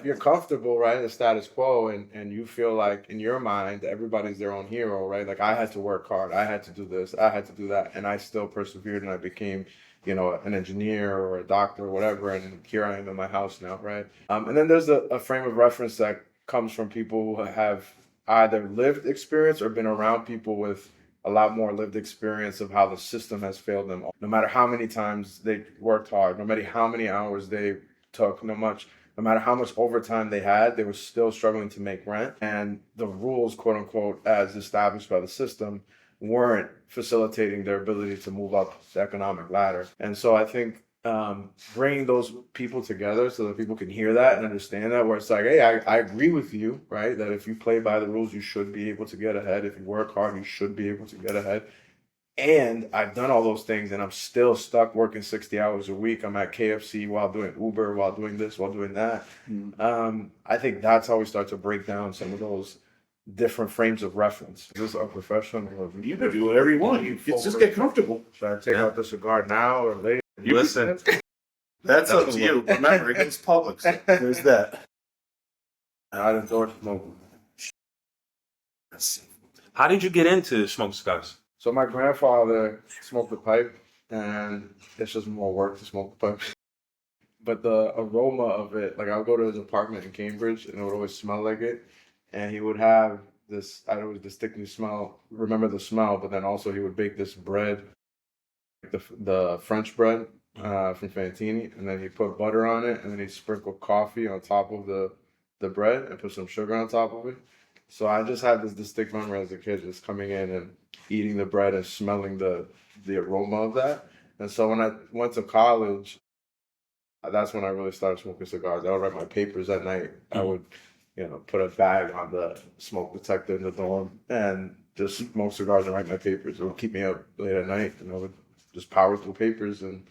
you're comfortable, right, in the status quo, and you feel like in your mind everybody's their own hero, right? Like I had to work hard, I had to do this, I had to do that, and I still persevered, and I became, an engineer or a doctor or whatever, and here I am in my house now, right? And then there's a frame of reference that comes from people who have either lived experience or been around people with a lot more lived experience of how the system has failed them. No matter how many times they worked hard, no matter how many hours they took, no matter how much overtime they had, they were still struggling to make rent. And the rules, quote unquote, as established by the system, weren't facilitating their ability to move up the economic ladder. And so I think bringing those people together so that people can hear that and understand that, where it's like, hey, I agree with you, right? That if you play by the rules, you should be able to get ahead. If you work hard, you should be able to get ahead. And I've done all those things and I'm still stuck working 60 hours a week. I'm at KFC while doing Uber, while doing this, while doing that. I think that's how we start to break down some of those different frames of reference. Is this a professional? You can do whatever you want. You just get comfortable. Should I take out the cigar now or later? Listen, that's up to you. Remember, it's public. So there's that. I'd endorse smoking. How did you get into smoking cigars? So my grandfather smoked the pipe, and it's just more work to smoke the pipe. But the aroma of it, like I would go to his apartment in Cambridge, and it would always smell like it. And he would have this, I don't know, distinctly remember the smell, but then also he would bake this bread, the French bread from Fantini, and then he put butter on it, and then he sprinkled coffee on top of the bread and put some sugar on top of it. So I just had this distinct memory as a kid just coming in and eating the bread and smelling the aroma of that. And so when I went to college, that's when I really started smoking cigars. I would write my papers at night. I would, put a bag on the smoke detector in the dorm and just smoke cigars and write my papers. It would keep me up late at night, and I would just power through papers and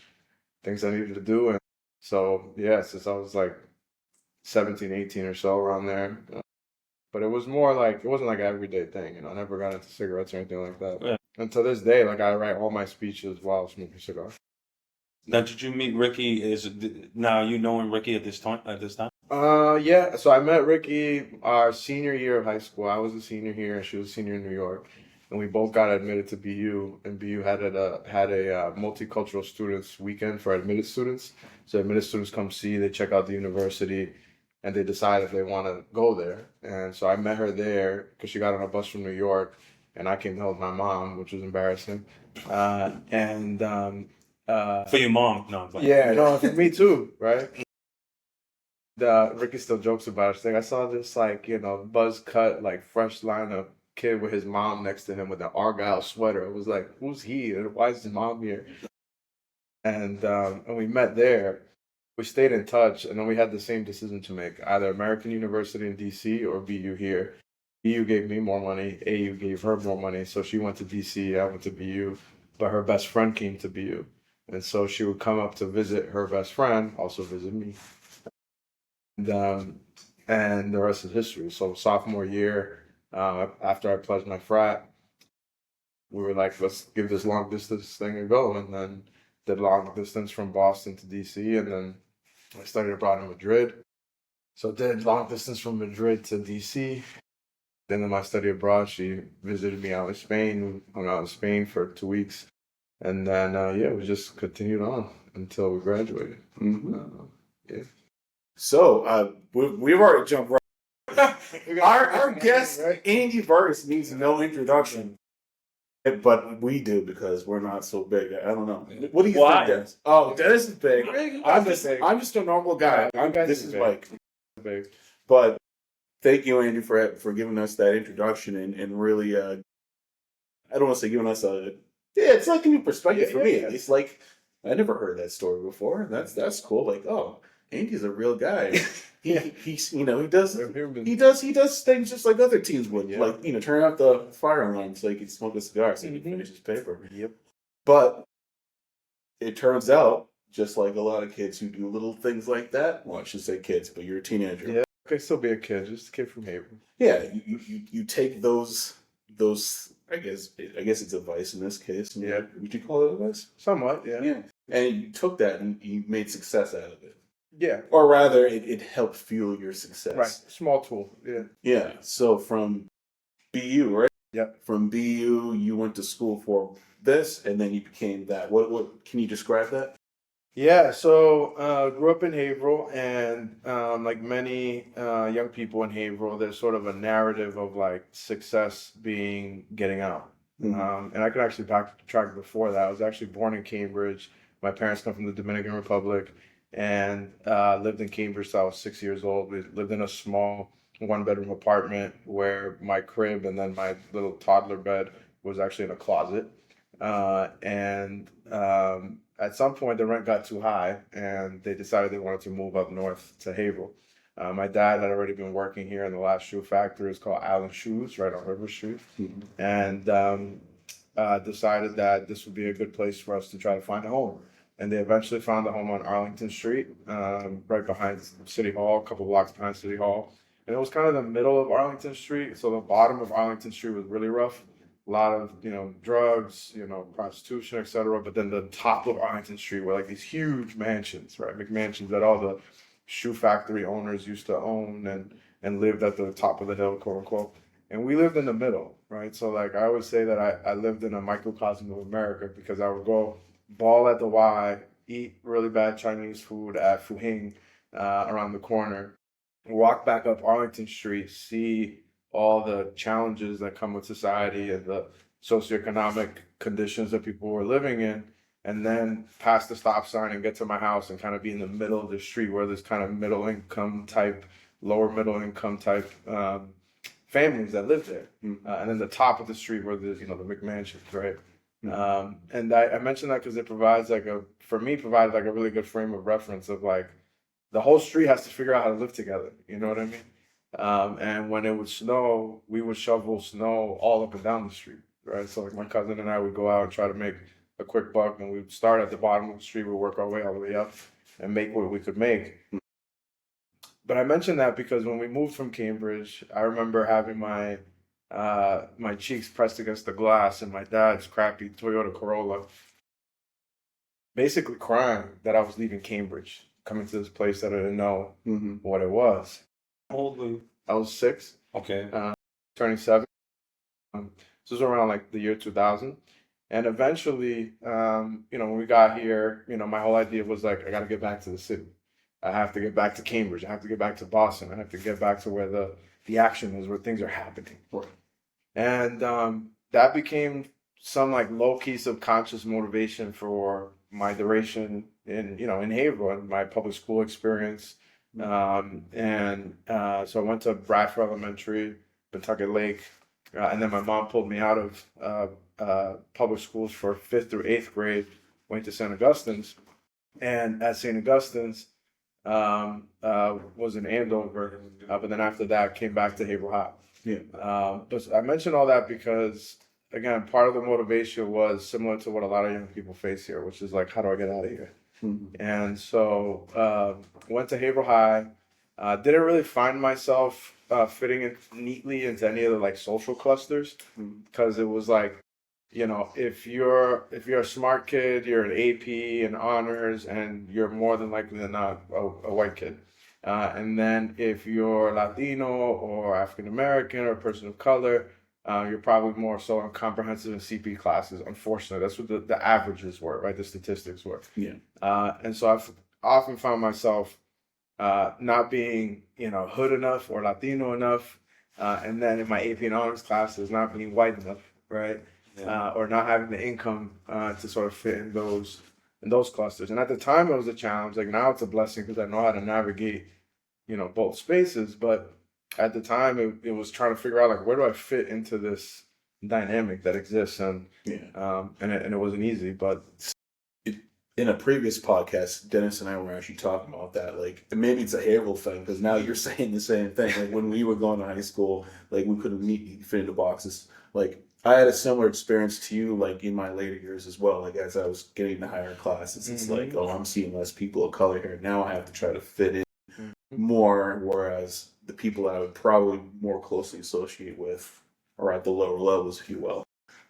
things I needed to do. And so, yeah, since I was like 17, 18 or so, around there. But it was more like, it wasn't like an everyday thing, I never got into cigarettes or anything like that. Yeah. And to this day, like I write all my speeches while smoking cigars. Now, did you meet Ricky? Now you knowing Ricky at this time? Yeah. So I met Ricky our senior year of high school. I was a senior here, and she was a senior in New York, and we both got admitted to BU. And BU had a multicultural students weekend for admitted students. So admitted students come see, they check out the university, and they decide if they want to go there. And so I met her there because she got on a bus from New York, and I came to help my mom, which was embarrassing. For your mom, no. But. Yeah, no, for me too, right? Ricky still jokes about it. She's like, I saw this buzz cut, fresh lineup kid with his mom next to him with an Argyle sweater. It was like, who's he? And why is his mom here? And we met there. We stayed in touch, and then we had the same decision to make: either American University in DC or BU here. BU gave me more money. AU gave her more money, so she went to DC. I went to BU, but her best friend came to BU. And so she would come up to visit her best friend, also visit me. And the rest is history. So sophomore year, after I pledged my frat, we were like, let's give this long distance thing a go. And then did long distance from Boston to DC. And then I studied abroad in Madrid. So did long distance from Madrid to DC. Then in my study abroad, she visited me out in Spain. We hung out in Spain for 2 weeks. And then, we just continued on until we graduated. Yeah. So, we've already jumped right. Our guest, Andy Vargas, needs no introduction. But we do, because we're not so big. I don't know. What do you think, Dennis? Oh, Dennis is big. I'm just a normal guy. This is Mike. Big. But thank you, Andy, for giving us that introduction and really, I don't want to say giving us it's like a new perspective for me. It's like, I never heard that story before. That's cool. Like, oh, Andy's a real guy. He's he does things just like other teens would. Yeah. Like, turn out the fire alarm so he can smoke a cigar so he can finish his paper. Yep. But it turns out, just like a lot of kids who do little things like that, well, I should say kids, but you're a teenager. Yeah, I could still be a kid, just a kid from Haverhill. Yeah, you take those I guess it's a vice in this case. Yeah. Would you call it a vice? Somewhat, yeah. Yeah. And you took that and you made success out of it. Yeah. or rather, it helped fuel your success. Right. Small tool. Yeah. Yeah. So from BU, right? Yep. From BU, you went to school for this, and then you became that. What can you describe that? Yeah, so grew up in Haverhill, and like many young people in Haverhill, there's sort of a narrative of like success being getting out. And I could actually backtrack before that. I was actually born in Cambridge. My parents come from the Dominican Republic, and lived in Cambridge till I was 6 years old. We lived in a small one-bedroom apartment where my crib and then my little toddler bed was actually in a closet. And at some point, the rent got too high, and they decided they wanted to move up north to Haverhill. My dad had already been working here in the last shoe factory. It's called Allen Shoes, right on River Street, and decided that this would be a good place for us to try to find a home. And they eventually found a home on Arlington Street, right behind City Hall, a couple blocks behind City Hall. And it was kind of the middle of Arlington Street, so the bottom of Arlington Street was really rough. A lot of drugs, prostitution, etc. But then the top of Arlington Street were like these huge mansions, right? McMansions that all the shoe factory owners used to own and lived at the top of the hill, quote unquote. And we lived in the middle, right? So like I always say that I lived in a microcosm of America because I would go ball at the Y, eat really bad Chinese food at Fu Hing around the corner, walk back up Arlington Street, see all the challenges that come with society and the socioeconomic conditions that people were living in, and then pass the stop sign and get to my house and kind of be in the middle of the street where there's kind of middle income type, lower middle income type families that live there. And then the top of the street where there's, the McMansions, right? And I mentioned that because it provides provides like a really good frame of reference of like the whole street has to figure out how to live together. You know what I mean? And when it would snow, we would shovel snow all up and down the street, right? So like my cousin and I would go out and try to make a quick buck, and we'd start at the bottom of the street, we'd work our way all the way up and make what we could make. But I mentioned that because when we moved from Cambridge, I remember having my cheeks pressed against the glass in my dad's crappy Toyota Corolla, basically crying that I was leaving Cambridge, coming to this place that I didn't know what it was. How old were you? I was 6. Okay. Turning 7. This was around like the year 2000. And eventually, when we got here, my whole idea was like, I got to get back to the city. I have to get back to Cambridge. I have to get back to Boston. I have to get back to where the action is, where things are happening. Right. And that became some like low-key subconscious motivation for my duration in Haverhill and my public school experience. So I went to Bradford Elementary, Pentucket Lake, and then my mom pulled me out of public schools for 5th through 8th grade, went to St. Augustine's, and at St. Augustine's was in Andover, but then after that came back to Haverhill High. Yeah. But I mentioned all that because, again, part of the motivation was similar to what a lot of young people face here, which is like, how do I get out of here? And so went to Haverhill High. Didn't really find myself fitting in neatly into any of the like social clusters because it was like, if you're a smart kid, you're an AP and honors, and you're more than likely than not a white kid. And then if you're Latino or African American or a person of color, you're probably more so in comprehensive and CP classes. Unfortunately, that's what the averages were, right? The statistics were. Yeah. And so I've often found myself not being, hood enough or Latino enough, and then in my AP and honors classes, not being white enough, right? Yeah. Or not having the income to sort of fit in those clusters. And at the time, it was a challenge. Like now, it's a blessing because I know how to navigate, both spaces. But at the time, it was trying to figure out like where do I fit into this dynamic that exists, and it wasn't easy. But in a previous podcast, Dennis and I were actually talking about that. Like, maybe it's a Haverhill thing because now you're saying the same thing. Like when we were going to high school, like we couldn't fit into boxes. Like I had a similar experience to you, like in my later years as well. Like as I was getting to higher classes, it's like, oh, I'm seeing less people of color here. Now I have to try to fit in more, whereas the people I would probably more closely associate with are at the lower levels, if you will.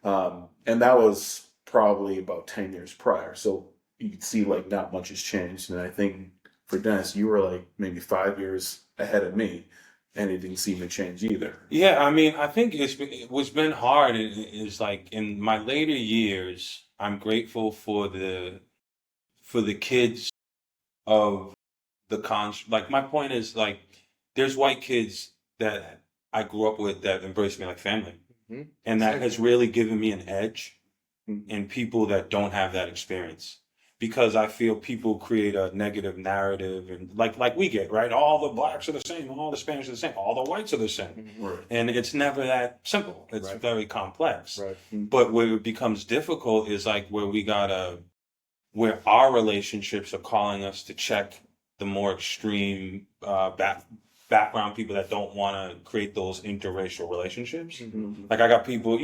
And that was probably about 10 years prior. So you can see like not much has changed. And I think for Dennis, you were like maybe 5 years ahead of me, and it didn't seem to change either. Yeah, I mean, I think what's been hard is like in my later years, I'm grateful for the kids of the like my point is like there's white kids that I grew up with that embrace me like family. Mhm. And that Same. has really given me an edge Mhm. in people that don't have that experience. Because I feel people create a negative narrative and like we get, right? All the blacks are the same, all the Spanish are the same, all the whites are the same. Right. And it's never that simple. It's Right. very complex. Right. But where it becomes difficult is like where our relationships are calling us to check the more extreme background people that don't want to create those interracial relationships. Mhm. Like I got people,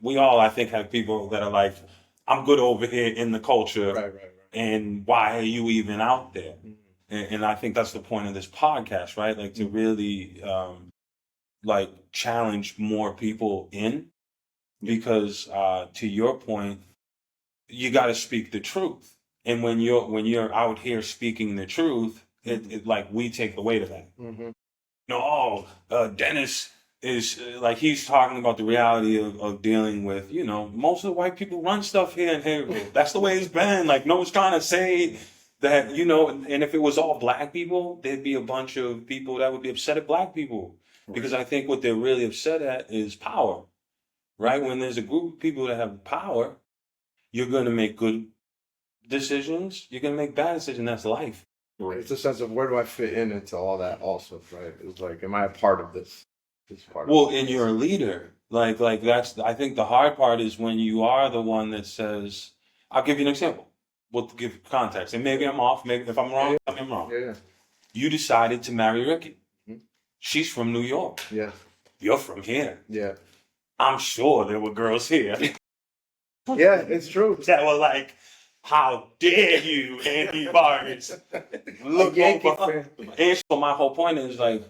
we all I think have people that are like, I'm good over here in the culture, Right. Right. and why are you even out there? Mhm. And I think that's the point of this podcast, right? Like to really like challenge more people in, because to your point, you got to speak the truth. And when you're out here speaking the truth, it like we take the weight of that. Mhm. Dennis is like he's talking about the reality of dealing with, most of the white people run stuff here in Haverhill. That's the way it's been. Like no one's trying to say that, and if it was all black people, there'd be a bunch of people that would be upset at black people. Because I think what they're really upset at is power, right? When there's a group of people that have power, you're going to make good decisions. You're going to make bad decisions. That's life. It's a sense of where do I fit in into all that also, right? It's like, am I a part of this? Well, and you're a leader. Like that's, I think the hard part is when you are the one that says, I'll give you an example. We'll give context. And maybe I'm off. Maybe if I'm wrong, tell me I'm wrong. Yeah. You decided to marry Ricky. Mhm. She's from New York. Yeah. You're from here. Yeah. I'm sure there were girls here Yeah, it's true. that were like, how dare you, Andy Vargas? Look Yankee over. fan. And so my whole point is like,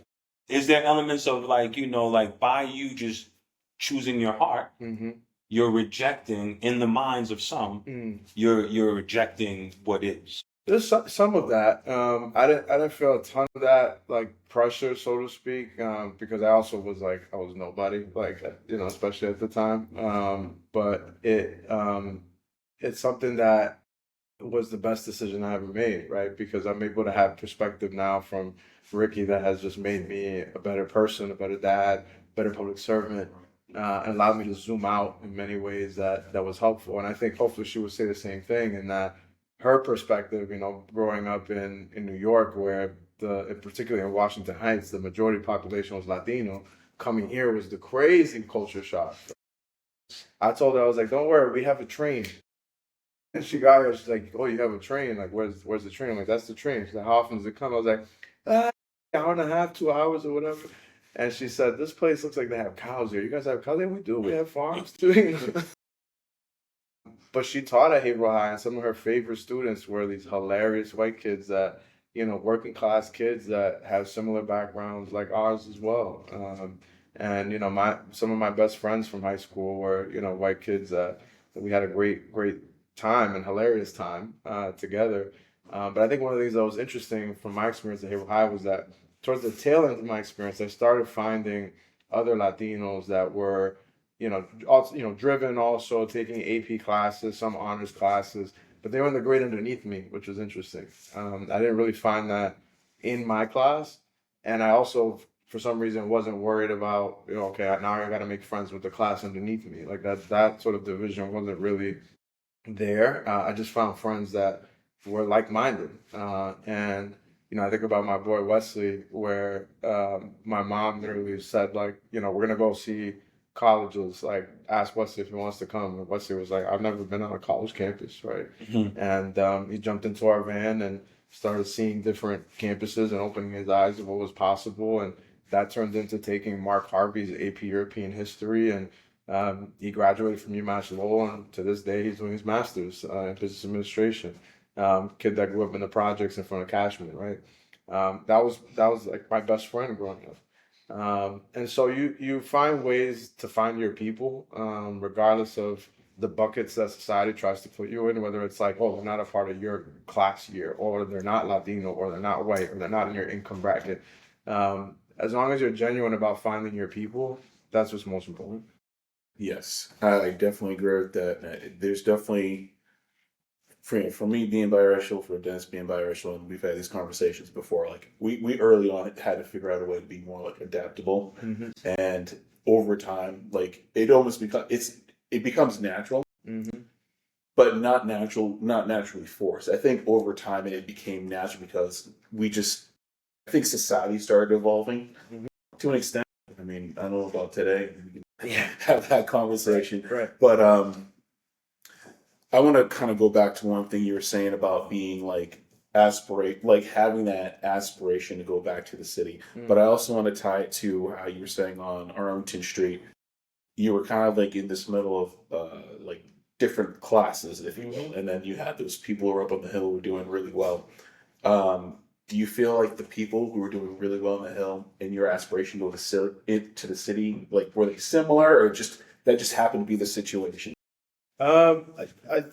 is there elements of like, like by you just choosing your heart, Mm-hmm. you're rejecting in the minds of some, Mm. you're rejecting what is. There's some of that. I didn't feel a ton of that like pressure, so to speak, because I also was like I was nobody, like especially at the time. But it's something that was the best decision I ever made, right? Because I'm able to have perspective now from Ricky that has just made me a better person, a better dad, better public servant, and allowed me to zoom out in many ways that was helpful. And I think hopefully she would say the same thing, in that her perspective, growing up in New York, where particularly in Washington Heights, the majority population was Latino, coming here was the crazy culture shock. I told her, I was like, don't worry, we have a train. And she got here, she's like, oh, you have a train? Like, where's the train? I'm like, that's the train. She's like, how often does it come? I was like, hour and a half, 2 hours or whatever. And she said, this place looks like they have cows here. You guys have cows? Yeah, we do. We have farms too. But she taught at Haverhill High, and some of her favorite students were these hilarious white kids that, working class kids that have similar backgrounds like ours as well. And some of my best friends from high school were, white kids that we had a great time and hilarious time together. But I think one of the things that was interesting from my experience at Haverhill High was that towards the tail end of my experience, I started finding other Latinos that were, also, driven, also taking AP classes, some honors classes, but they were in the grade underneath me, which was interesting. I didn't really find that in my class, and I also, for some reason, wasn't worried about, okay, now I got to make friends with the class underneath me. Like that sort of division wasn't really there. I just found friends that were like-minded, and I think about my boy Wesley, where my mom literally said, like, we're gonna go see colleges, like ask Wesley if he wants to come. And Wesley was like, I've never been on a college campus, right? Mm-hmm. And he jumped into our van and started seeing different campuses and opening his eyes of what was possible. And that turned into taking Mark Harvey's AP European History, and he graduated from UMass Lowell, and to this day he's doing his master's in business administration. Kid that grew up in the projects in front of Cashman, right? That was like my best friend growing up. And so you find ways to find your people, regardless of the buckets that society tries to put you in, whether it's like, oh, they're not a part of your class year, or they're not Latino, or they're not white, or they're not in your income bracket. As long as you're genuine about finding your people, that's what's most important. Yes, I definitely agree with that. There's definitely, for me being biracial, for Dennis being biracial, and we've had these conversations before. Like we early on had to figure out a way to be more like adaptable, and over time, like it becomes natural, but not naturally forced. I think over time it became natural because I think society started evolving to an extent. I mean, I don't know about today. We can have that conversation, Right. But I want to kind of go back to one thing you were saying about being like having that aspiration to go back to the city. But I also want to tie it to how you were saying on Arlington Street, you were kind of like in this middle of like different classes, if you will, and then you had those people who were up on the hill who were doing really well. Do you feel like the people who were doing really well on the hill and your aspiration to go to the city, like were they similar, or that just happened to be the situation? I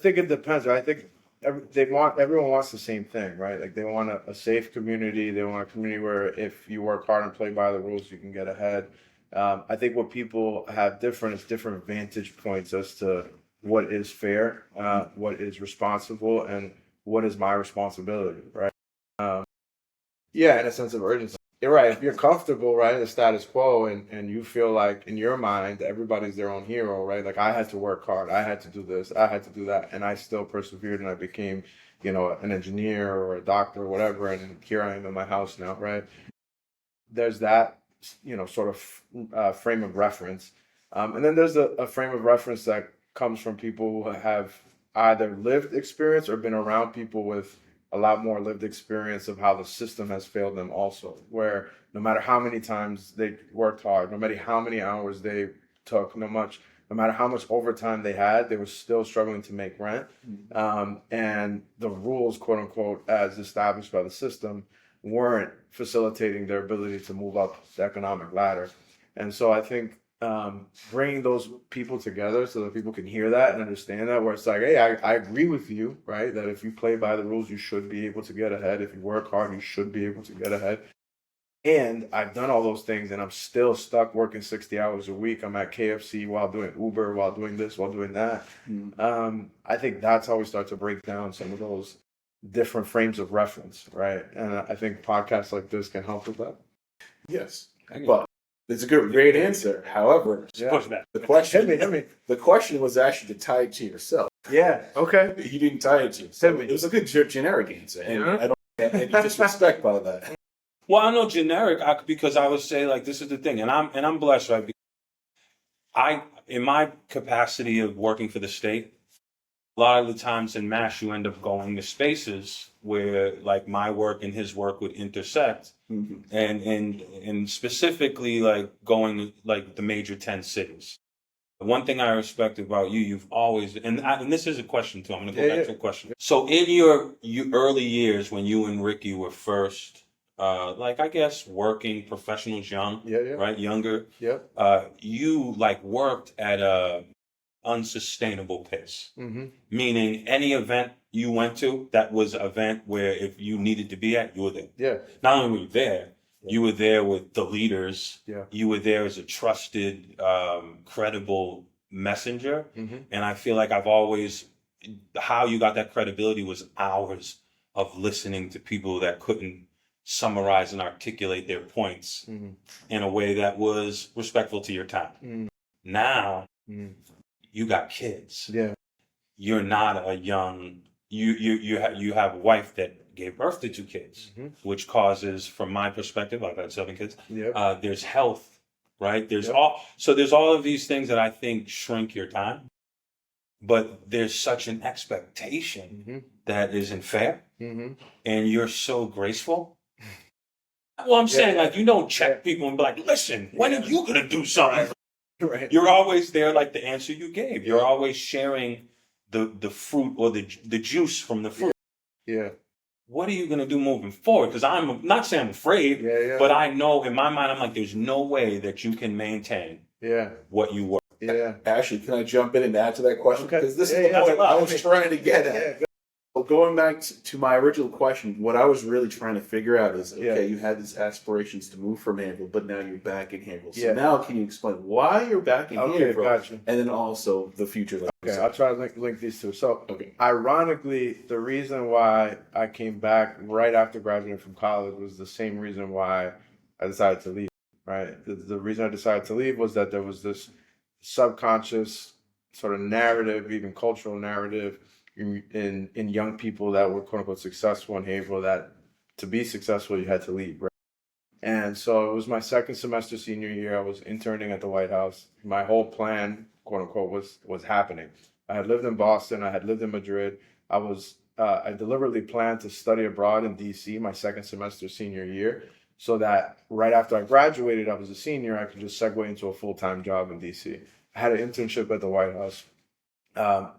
think it depends. I think everyone wants the same thing, right? Like they want a safe community. They want a community where if you work hard and play by the rules, you can get ahead. I think what people have is different vantage points as to what is fair, what is responsible, and what is my responsibility, right? Yeah, in a sense of urgency. You're right. If you're comfortable, right, in the status quo, and you feel like in your mind everybody's their own hero, right? Like I had to work hard, I had to do this, I had to do that, and I still persevered, and I became, an engineer or a doctor or whatever, and here I am in my house now, right? There's that, sort of frame of reference, and then there's a frame of reference that comes from people who have either lived experience or been around people with a lot more lived experience of how the system has failed them also, where no matter how many times they worked hard, no matter how many hours they took, no matter how much overtime they had, they were still struggling to make rent. And the rules, quote unquote, as established by the system, weren't facilitating their ability to move up the economic ladder. And so I think bringing those people together so that people can hear that and understand that, where it's like, hey, I agree with you, right? That if you play by the rules, you should be able to get ahead. If you work hard, you should be able to get ahead. And I've done all those things and I'm still stuck working 60 hours a week. I'm at KFC while doing Uber, while doing this, while doing that. I think that's how we start to break down some of those different frames of reference, right? And I think podcasts like this can help with that. Yes. But it's a great answer. However, the question was actually to tie it to yourself. Yeah. Okay. You didn't tie it to yourself. It was a good generic answer, and I don't get any disrespect by that. Well, I know generic because I would say like this is the thing, and I'm blessed, right? Because in my capacity of working for the state, a lot of the times in MASH, you end up going to spaces where like my work and his work would intersect, and specifically like going to like the major 10 cities. One thing I respect about you, you've always, and this is a question too. I'm going to go back to a question. So in your early years when you and Ricky were first, like I guess working professionals, right, younger, you like worked at a unsustainable pace, meaning any event you went to that was an event where if you needed to be at, you were there. Not only were you there, you were there with the leaders. You were there as a trusted, credible messenger. And I feel like how you got that credibility was hours of listening to people that couldn't summarize and articulate their points in a way that was respectful to your time. Now, you got kids. You're not a young. You have a wife that gave birth to 2 kids, which causes, from my perspective, I've had 7 kids. There's health, right? There's all of these things that I think shrink your time, but there's such an expectation that isn't fair, and you're so graceful. Well, I'm saying like you don't check people and be like, listen, when are you gonna do something? Right. You're always there, like the answer you gave. You're always sharing the fruit or the juice from the fruit. What are you going to do moving forward? Because I'm not saying I'm afraid, but I know in my mind, I'm like, there's no way that you can maintain what you were. Yeah. Ashley, can I jump in and add to that question? Okay. Because this Yeah, is the yeah. point I was trying to get at. Yeah. Well, going back to my original question, what I was really trying to figure out is, okay, Yeah. you had these aspirations to move from Haverhill, but now you're back in Haverhill. So Yeah. now can you explain why you're back in Okay, Haverhill? gotcha. And then also the future. Like you Okay, said. I'll try to link these two. So, Okay. ironically, the reason why I came back right after graduating from college was the same reason why I decided to leave, right? The reason I decided to leave was that there was this subconscious sort of narrative, even cultural narrative in young people that were quote unquote successful in Haverhill that to be successful, you had to leave, right? And so it was my second semester senior year. I was interning at the White House. My whole plan, quote unquote, was happening. I had lived in Boston. I had lived in Madrid. I deliberately planned to study abroad in DC my second semester senior year, so that right after I graduated, I was a senior. I could just segue into a full-time job in DC. I had an internship at the White House.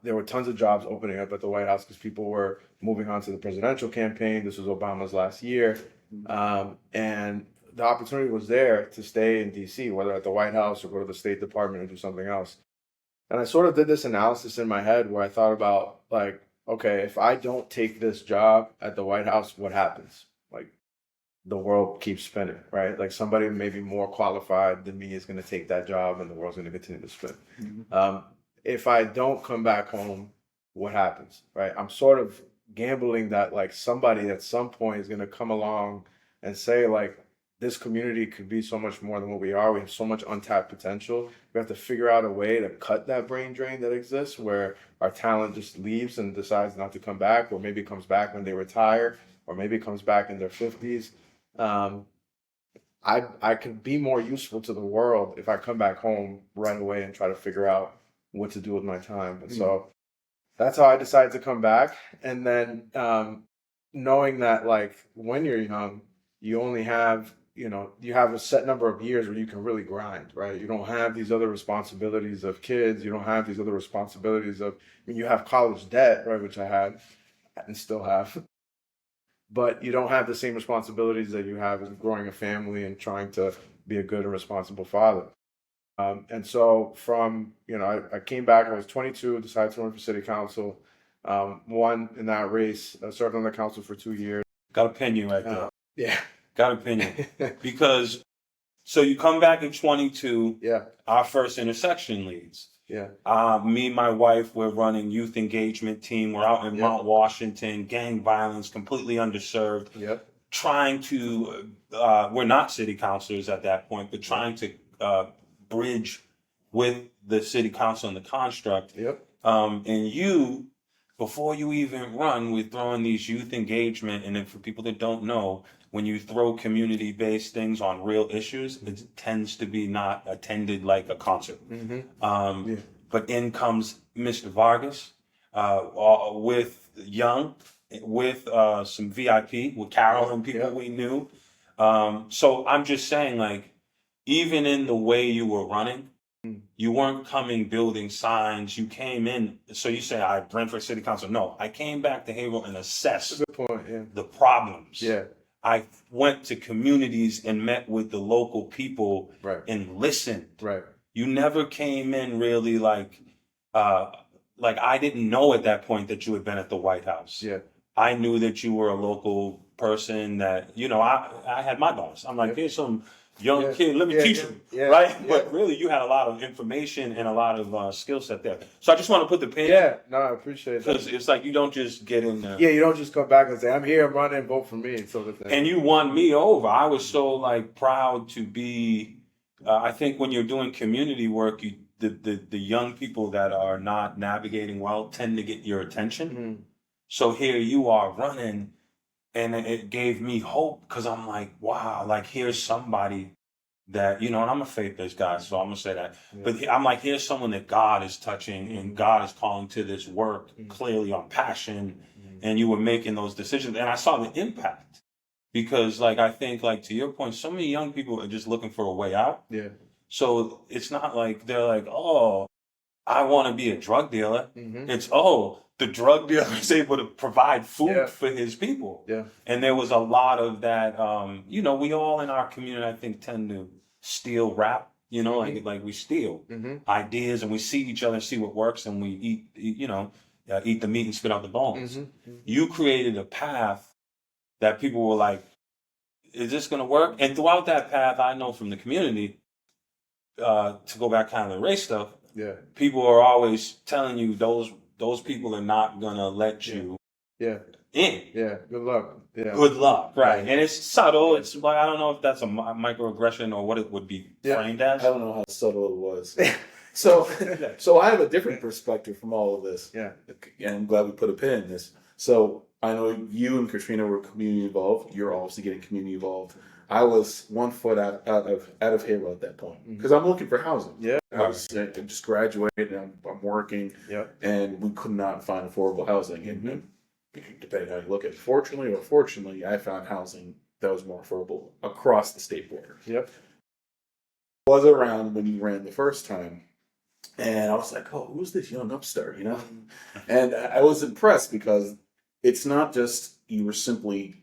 There were tons of jobs opening up at the White House because people were moving on to the presidential campaign. This was Obama's last year. And the opportunity was there to stay in DC, whether at the White House or go to the State Department or do something else. And I sort of did this analysis in my head where I thought about, like, okay, if I don't take this job at the White House, what happens? Like, the world keeps spinning, right? Like, somebody maybe more qualified than me is going to take that job and the world's going to continue to spin. Mm-hmm. If I don't come back home, what happens, right? I'm sort of gambling that, like, somebody at some point is going to come along and say, like, this community could be so much more than what we are. We have so much untapped potential. We have to figure out a way to cut that brain drain that exists where our talent just leaves and decides not to come back, or maybe comes back when they retire, or maybe comes back in their 50s. I could be more useful to the world if I come back home right away and try to figure out what to do with my time. And so that's how I decided to come back. And then knowing that, like, when you're young, you only have, you have a set number of years where you can really grind, right? You don't have these other responsibilities of kids. You don't have these other responsibilities of, you have college debt, right, which I had and still have. But you don't have the same responsibilities that you have as growing a family and trying to be a good and responsible father. And so I came back, I was 22, decided to run for city council, won in that race, served on the council for 2 years. Got to pin you right there. Yeah. Got to pin you. Because, so you come back in 22, Yeah. our first intersection leads. Yeah. Me and my wife, we're running youth engagement team. We're out in Mount Washington, gang violence, completely underserved. Yep. Trying to, we're not city councilors at that point, but trying to bridge with the city council and the construct. Yep. And you, before you even run, we're throwing these youth engagement. And then for people that don't know, when you throw community-based things on real issues, it tends to be not attended like a concert. But in comes Mr. Vargas with Young, with some VIP, with Carol and people we knew. So I'm just saying, like, even in the way you were running, you weren't coming building signs. You came in. So you say, I ran for city council. No, I came back to Haverhill and assessed the problems. Yeah. I went to communities and met with the local people and listened. Right. You never came in really like I didn't know at that point that you had been at the White House. Yeah. I knew that you were a local person that, I had my boss. I'm like, here's some young kid, let me teach him, right? Yeah. But really, you had a lot of information and a lot of skill set there. So I just want to put the pin. Yeah, no, I appreciate that. Because it's like you don't just get in there. Yeah, you don't just come back and say, I'm here, I'm running, vote for me, sort of thing. And you won me over. I was so, like, proud to be, I think when you're doing community work, the young people that are not navigating well tend to get your attention. So here you are running. And it gave me hope because I'm like, wow, like here's somebody that, and I'm a faith-based guy, so I'm going to say that. Yeah. But I'm like, here's someone that God is touching and God is calling to this work clearly on passion. And you were making those decisions. And I saw the impact because, like, I think, like, to your point, so many young people are just looking for a way out. Yeah. So it's not like they're like, oh, I want to be a drug dealer. It's, the drug dealer is able to provide food for his people. Yeah. And there was a lot of that, we all in our community, I think, tend to steal rap You know, like we steal ideas and we see each other and see what works and we eat the meat and spit out the bones. You created a path that people were like, is this going to work? And throughout that path, I know from the community, to go back kind of the race stuff, people are always telling you those people are not going to let you in. Yeah, good luck. Yeah. Good luck, right. And it's subtle. It's like, I don't know if that's a microaggression or what it would be framed as. I don't know how subtle it was. So I have a different perspective from all of this. Yeah. And I'm glad we put a pin in this. So I know you and Katrina were community involved. You're obviously getting community involved. I was 1 foot out of Haverhill at that point because I'm looking for housing. Yeah. I just graduated and I'm working. And we could not find affordable housing. And depending on how you look at it, fortunately or unfortunately, I found housing that was more affordable across the state border. Was around when you ran the first time. And I was like, oh, who's this young upstart, you know? And I was impressed because it's not just you were simply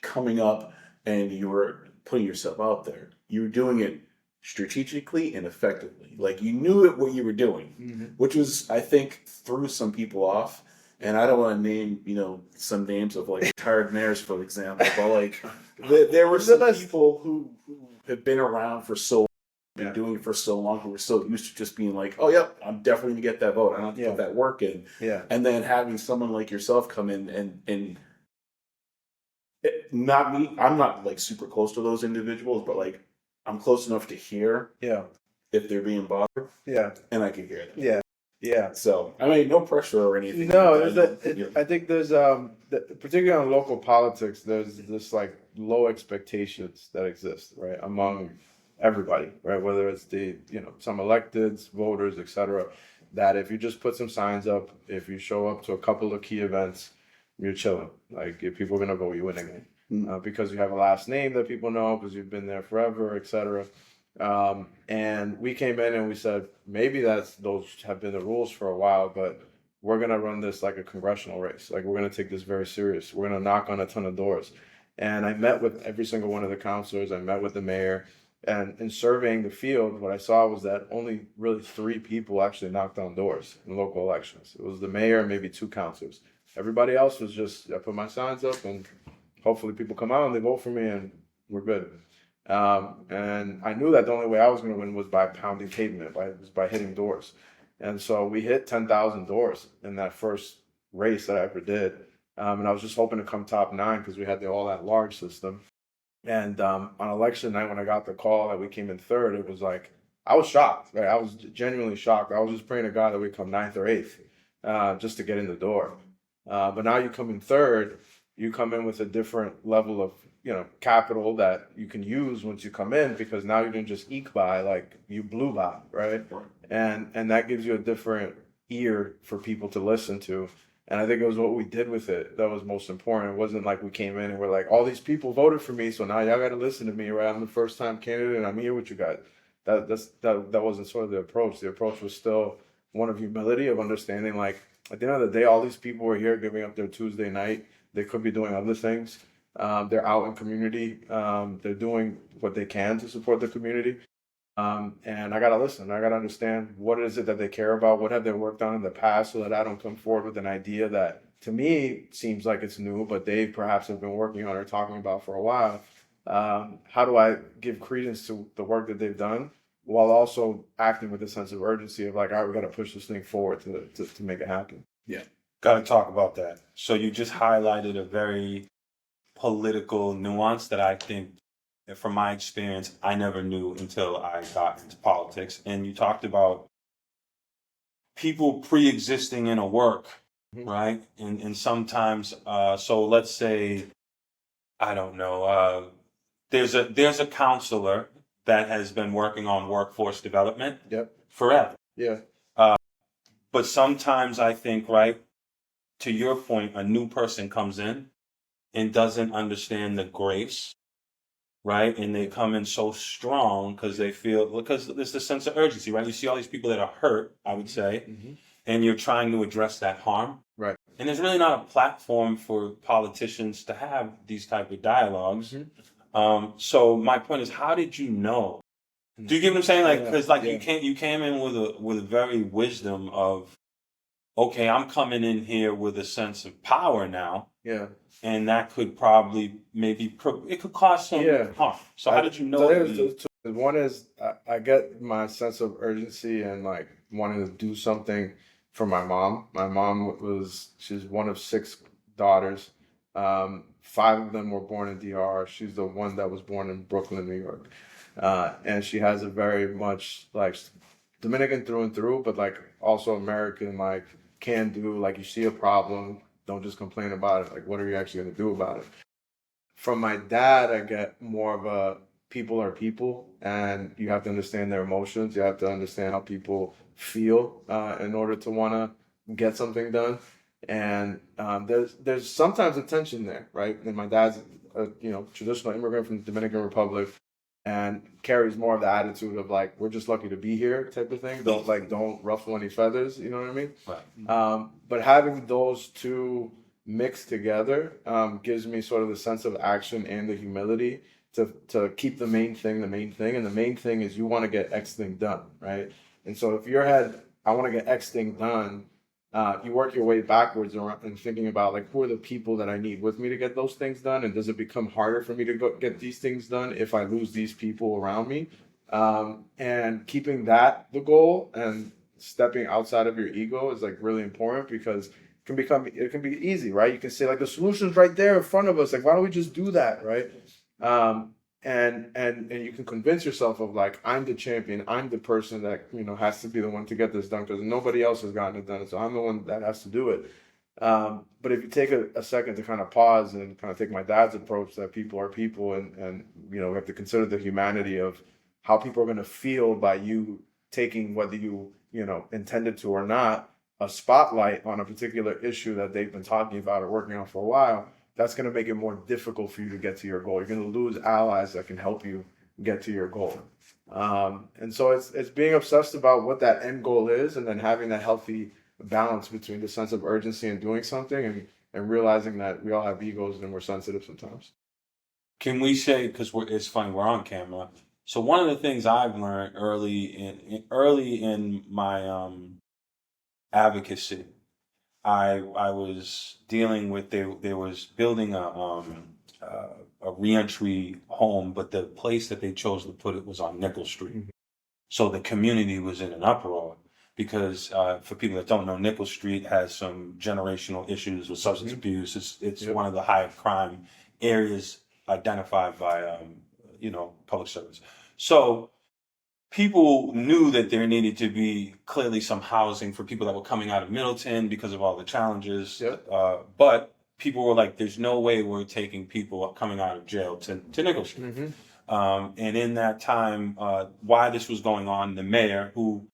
coming up and you were putting yourself out there. You were doing it strategically and effectively. Like you knew what you were doing, which was, I think, threw some people off. And I don't want to name, some names of like retired mayors, for example, but like there were some people who have been around for so long, been doing it for so long, who were so used to just being like, oh, yep, I'm definitely going to get that vote. I don't have to put that work in. And then having someone like yourself come in and not me, I'm not like super close to those individuals, but like I'm close enough to hear if they're being bothered. And I can hear them. So, I mean, no pressure or anything. No, I think there's, particularly on local politics, there's this like low expectations that exist, right, among everybody, right, whether it's some electeds, voters, etc. That if you just put some signs up, if you show up to a couple of key events, you're chilling. Like, if people are going to vote you in again. Because you have a last name that people know, because you've been there forever, etc. And we came in and we said, maybe those have been the rules for a while, but we're going to run this like a congressional race. Like, we're going to take this very serious. We're going to knock on a ton of doors. And I met with every single one of the councilors. I met with the mayor. And in surveying the field, what I saw was that only really 3 people actually knocked on doors in local elections. It was the mayor and maybe 2 councilors. Everybody else was just, I put my signs up and hopefully people come out and they vote for me and we're good. And I knew that the only way I was going to win was by pounding pavement, by hitting doors. And so we hit 10,000 doors in that first race that I ever did. And I was just hoping to come top 9 because we had the all at large system. And on election night, when I got the call that we came in 3rd, it was like, I was shocked, right? I was genuinely shocked. I was just praying to God that we come 9th or 8th just to get in the door. But now you come in 3rd, you come in with a different level of capital that you can use once you come in, because now you didn't just eke by, like you blew by, right? And that gives you a different ear for people to listen to. And I think it was what we did with it that was most important. It wasn't like we came in and we're like, all these people voted for me, so now y'all got to listen to me, right? I'm the first time candidate and I'm here with you guys. That wasn't sort of the approach. The approach was still one of humility, of understanding, like, at the end of the day, all these people are here giving up their Tuesday night. They could be doing other things. They're out in community. They're doing what they can to support the community. And I got to listen. I got to understand what is it that they care about? What have they worked on in the past, so that I don't come forward with an idea that to me seems like it's new, but they perhaps have been working on or talking about for a while. How do I give credence to the work that they've done while also acting with a sense of urgency of like, all right, we got to push this thing forward to make it happen. Yeah. Got to talk about that. So you just highlighted a very political nuance that I think, from my experience, I never knew until I got into politics. And you talked about people pre-existing in a work, right? And sometimes, so let's say, I don't know, there's a counselor that has been working on workforce development forever. Yeah. But sometimes I think, right, to your point, a new person comes in and doesn't understand the grace, right? And they come in so strong because there's the sense of urgency, right? You see all these people that are hurt, I would say, and you're trying to address that harm. Right. And there's really not a platform for politicians to have these type of dialogues. So my point is, how did you know Do you get what I'm saying? Like, Yeah, because like yeah. you came in with a very wisdom of, okay, I'm coming in here with a sense of power now, Yeah. and that could probably it could cause some Yeah. harm. So how did you know? So there's two. One is I get my sense of urgency and like wanting to do something for my mom. My mom she's one of 6 daughters. 5 of them were born in DR. She's the one that was born in Brooklyn, New York. And she has a very much like Dominican through and through, but like also American, like can do, like you see a problem, don't just complain about it. Like, what are you actually going to do about it? From my dad, I get more of a people are people, and you have to understand their emotions. You have to understand how people feel in order to want to get something done. And there's sometimes a tension there, right? And my dad's a traditional immigrant from the Dominican Republic, and carries more of the attitude of like we're just lucky to be here type of thing. Don't ruffle any feathers. You know what I mean? Right. But having those two mixed together gives me sort of the sense of action and the humility to keep the main thing, and the main thing is you want to get X thing done, right? And so if your head, I want to get X thing done, you work your way backwards around and thinking about like who are the people that I need with me to get those things done, and does it become harder for me to go get these things done if I lose these people around me? And keeping that the goal and stepping outside of your ego is like really important, because it can be easy, right? You can say like the solution's right there in front of us. Like, why don't we just do that, right? And you can convince yourself of like, I'm the champion. I'm the person that has to be the one to get this done because nobody else has gotten it done. So I'm the one that has to do it. But if you take a second to kind of pause and kind of take my dad's approach that people are people, and we have to consider the humanity of how people are going to feel by you taking, whether you intended to or not, a spotlight on a particular issue that they've been talking about or working on for a while, that's going to make it more difficult for you to get to your goal. You're going to lose allies that can help you get to your goal. And so it's being obsessed about what that end goal is, and then having that healthy balance between the sense of urgency and doing something, and realizing that we all have egos and we're sensitive sometimes. Can we say, because it's funny, we're on camera. So one of the things I've learned early in my advocacy, I was dealing with they was building a reentry home, but the place that they chose to put it was on Nickel Street. Mm-hmm. So the community was in an uproar because for people that don't know, Nickel Street has some generational issues with substance abuse. It's one of the high crime areas identified by public service. So people knew that there needed to be clearly some housing for people that were coming out of Middleton because of all the challenges. Yep. But people were like, there's no way we're taking people coming out of jail to Nickel Street. Mm-hmm. And in that time, why this was going on, the mayor, who,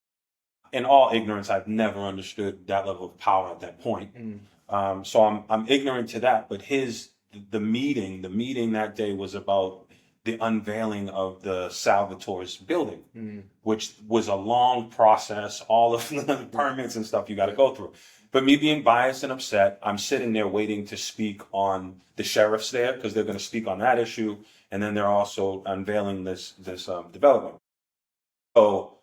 in all ignorance, I've never understood that level of power at that point. Mm. So I'm ignorant to that. But the meeting that day was about the unveiling of the Salvatore's building, which was a long process, all of the permits and stuff you got to go through. But me being biased and upset, I'm sitting there waiting to speak on the sheriff's there because they're going to speak on that issue, and then they're also unveiling this development. So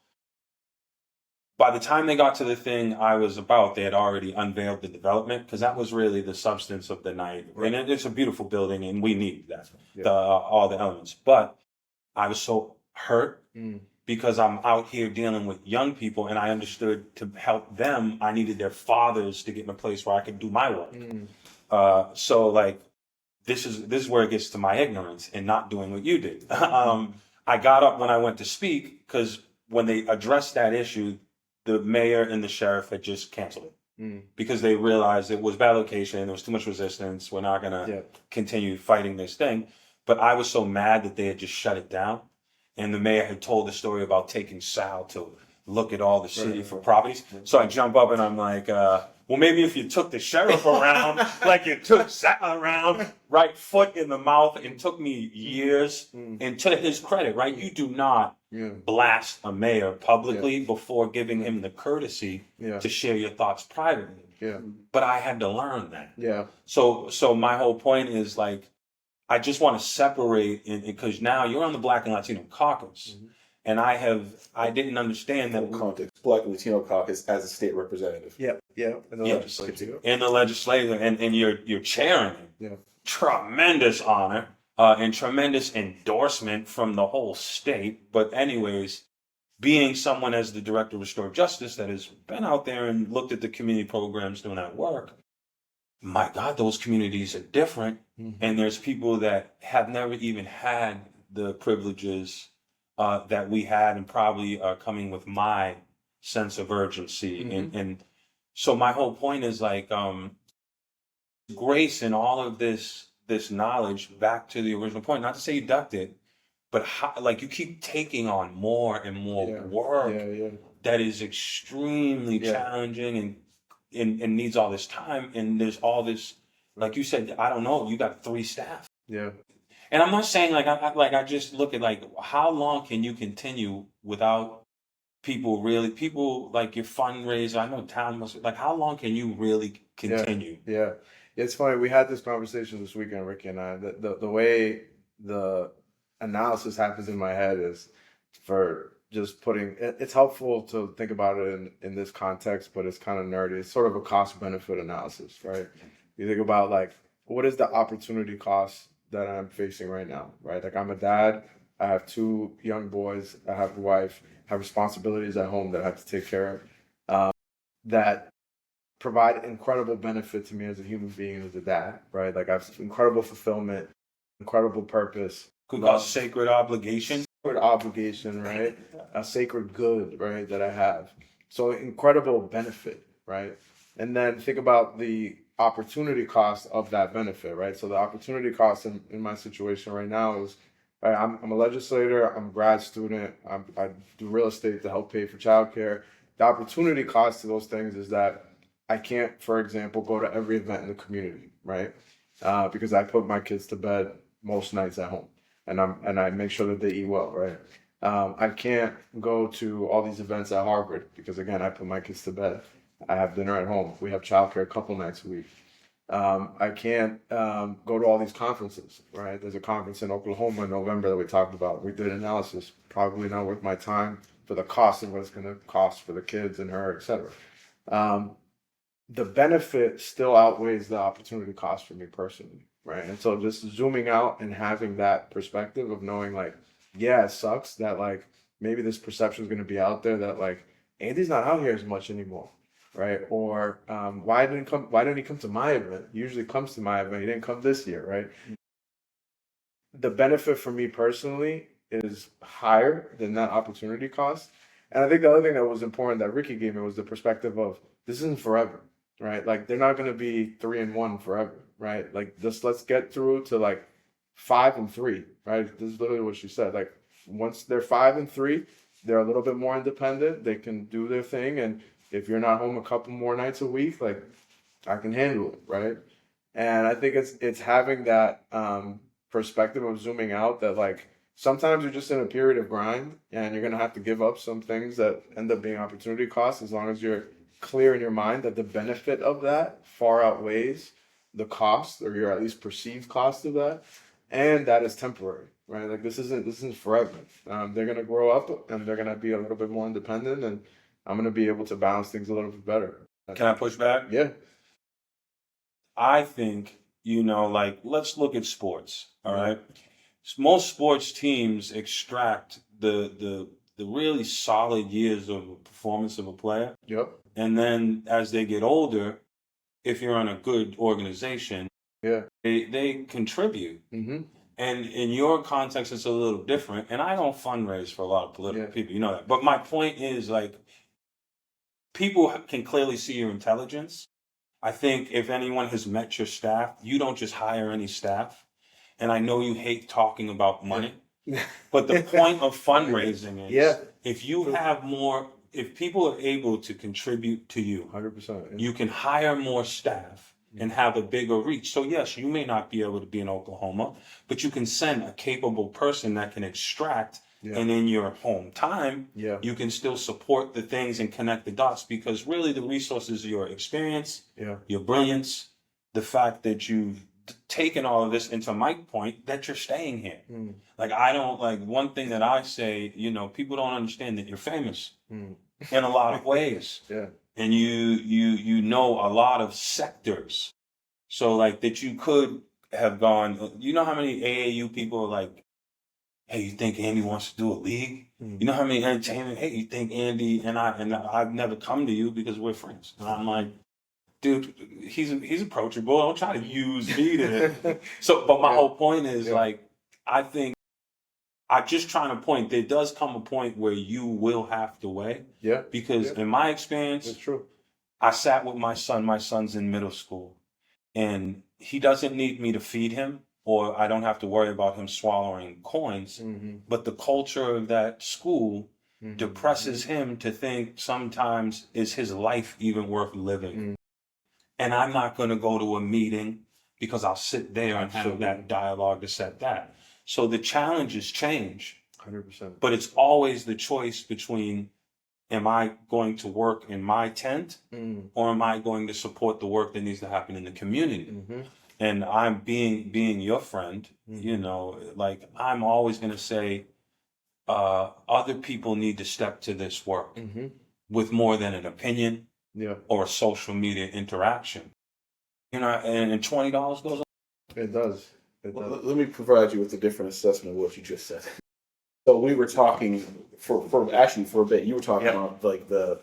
by the time they got to the thing I was about, they had already unveiled the development, because that was really the substance of the night. Right. And it's a beautiful building, and we need that, all the elements. But I was so hurt because I'm out here dealing with young people, and I understood to help them, I needed their fathers to get in a place where I could do my work. So like, this is where it gets to my ignorance and not doing what you did. I got up when I went to speak because when they addressed that issue, the mayor and the sheriff had just canceled it because they realized it was bad location. There was too much resistance. We're not going to continue fighting this thing. But I was so mad that they had just shut it down. And the mayor had told the story about taking Sal to look at all the city for properties. So I jump up and I'm like, well, maybe if you took the sheriff around, like you took Sal around, right foot in the mouth, and took me years. And to his credit, right, you do not blast a mayor publicly before giving him the courtesy to share your thoughts privately. But I had to learn that. So my whole point is like, I just want to separate, because now you're on the Black and Latino caucus. And I didn't understand that. Context: Black and Latino Caucus as a state representative. Yeah, in the legislature. In the legislature, and you're chairing it. Yeah. Tremendous honor and tremendous endorsement from the whole state. But anyways, being someone as the director of restorative justice that has been out there and looked at the community programs doing that work, my God, those communities are different. And there's people that have never even had the privileges that we had, and probably are coming with my sense of urgency. And so my whole point is like, grace and all of this knowledge, back to the original point, not to say you ducked it, but how, like, you keep taking on more and more work that is extremely challenging and needs all this time. And there's all this, like you said, I don't know, you got 3 staff. Yeah. And I'm not saying I just look at like, how long can you continue without people like your fundraiser? I know town must, like, how long can you really continue? Yeah. It's funny. We had this conversation this weekend, Ricky and I. The way the analysis happens in my head is for just putting it's helpful to think about it in this context, but it's kind of nerdy. It's sort of a cost benefit analysis, right? You think about like, what is the opportunity cost that I'm facing right now, right? Like, I'm a dad, I have 2 young boys, I have a wife, I have responsibilities at home that I have to take care of, that provide incredible benefit to me as a human being and as a dad, right? Like, I have incredible fulfillment, incredible purpose. Could call sacred obligation. Sacred obligation, right? A sacred good, right, that I have. So incredible benefit, right? And then think about the opportunity cost of that benefit, right? So the opportunity cost in my situation right now is, right, I'm a legislator, I'm a grad student, I do real estate to help pay for childcare. The opportunity cost to those things is that I can't, for example, go to every event in the community, right? Because I put my kids to bed most nights at home, and I make sure that they eat well, right? I can't go to all these events at Harvard because, again, I put my kids to bed. I have dinner at home. We have childcare a couple nights a week. I can't go to all these conferences, right? There's a conference in Oklahoma in November that we talked about. We did analysis, probably not worth my time for the cost of what it's going to cost for the kids and her, et cetera. The benefit still outweighs the opportunity cost for me personally, right? And so just zooming out and having that perspective of knowing, like, yeah, it sucks that, like, maybe this perception is going to be out there that, like, Andy's not out here as much anymore, right? Or why didn't he come to my event? He usually comes to my event. He didn't come this year, right? The benefit for me personally is higher than that opportunity cost. And I think the other thing that was important that Ricky gave me was the perspective of, this isn't forever, right? Like, they're not going to be 3-1 forever, right? Like, just let's get through to like 5-3, right? This is literally what she said. Like, once they're 5-3, they're a little bit more independent. They can do their thing. And if you're not home a couple more nights a week, like, I can handle it, right? And I think it's having that perspective of zooming out that, like, sometimes you're just in a period of grind and you're going to have to give up some things that end up being opportunity costs, as long as you're clear in your mind that the benefit of that far outweighs the cost, or your at least perceived cost of that, and that is temporary, right? Like, this isn't forever. They're going to grow up and they're going to be a little bit more independent, and I'm going to be able to balance things a little bit better. Can I push back? Yeah. I think, like, let's look at sports, all right? Most sports teams extract the really solid years of performance of a player. Yep. And then as they get older, if you're on a good organization, they contribute. Mm-hmm. And in your context, it's a little different. And I don't fundraise for a lot of political people, you know that. But my point is, like, people can clearly see your intelligence. I think if anyone has met your staff, you don't just hire any staff. And I know you hate talking about money, but the point of fundraising is if you have more, if people are able to contribute to you, 100%, you can hire more staff and have a bigger reach. So yes, you may not be able to be in Oklahoma, but you can send a capable person that can extract, and in your home time, you can still support the things and connect the dots, because really the resources are your experience, your brilliance, the fact that you've taking all of this into Mike's point that you're staying here. Like, I don't, like, one thing that I say, you know, people don't understand that you're famous in a lot of ways. Yeah. And you know a lot of sectors. So, like, that you could have gone, you know how many AAU people are like, hey, you think Andy wants to do a league? You know how many entertainment, hey, you think Andy and I've never come to you because we're friends. And I'm like, dude, he's approachable. Don't try to use me to. So, but my whole point is like, I think I'm just trying to point. There does come a point where you will have to weigh. Yeah. Because in my experience, It's true. I sat with my son. My son's in middle school, and he doesn't need me to feed him, or I don't have to worry about him swallowing coins. But the culture of that school depresses him to think sometimes, is his life even worth living? And I'm not going to go to a meeting because I'll sit there and have that dialogue to set that. So the challenges change. 100%. But it's always the choice between, am I going to work in my tent or am I going to support the work that needs to happen in the community? And I'm being your friend, you know, like, I'm always going to say, other people need to step to this work with more than an opinion or a social media interaction. You know, and $20 goes on. It does. Well, let me provide you with a different assessment of what you just said. So we were talking for a bit. You were talking about like the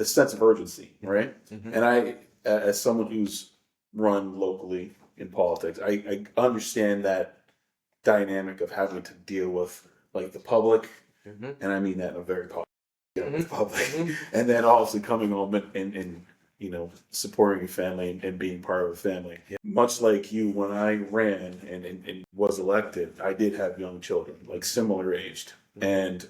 sense of urgency, right? And I, as someone who's run locally in politics, I understand that dynamic of having to deal with like the public, and I mean that in a very positive public, and then also coming home and you know, supporting your family and being part of a family. Much like you, when I ran and was elected, I did have young children, like similar aged. And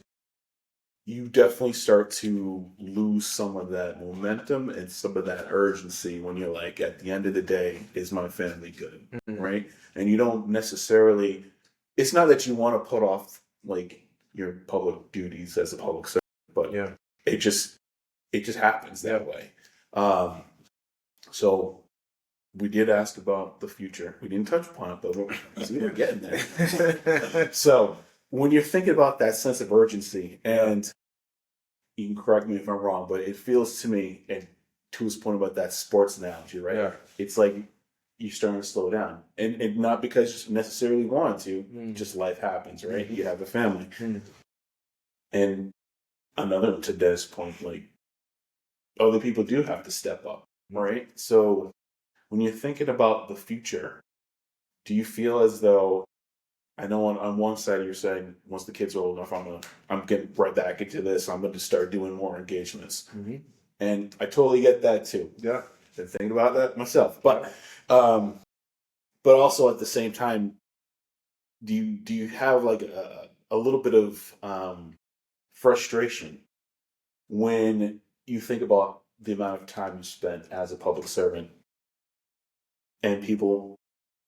you definitely start to lose some of that momentum and some of that urgency when you're like, at the end of the day, is my family good? Right? And you don't necessarily, it's not that you want to put off like your public duties as a public servant, but it just happens that way. So we did ask about the future. We didn't touch upon it, but we're getting there. So when you're thinking about that sense of urgency, and you can correct me if I'm wrong, but it feels to me, and to his point about that sports analogy, right? Yeah. It's like you're starting to slow down. And not because you necessarily want to, just life happens, right? You have a family. And another, to Des' point, like, other people do have to step up, right? So when you're thinking about the future, do you feel as though, I know on one side you're saying, once the kids are old enough, I'm getting right back into this, I'm going to start doing more engagements. And I totally get that too. Yeah. Been thinking about that myself. But also at the same time, do you have like a little bit of frustration when you think about the amount of time you spent as a public servant and people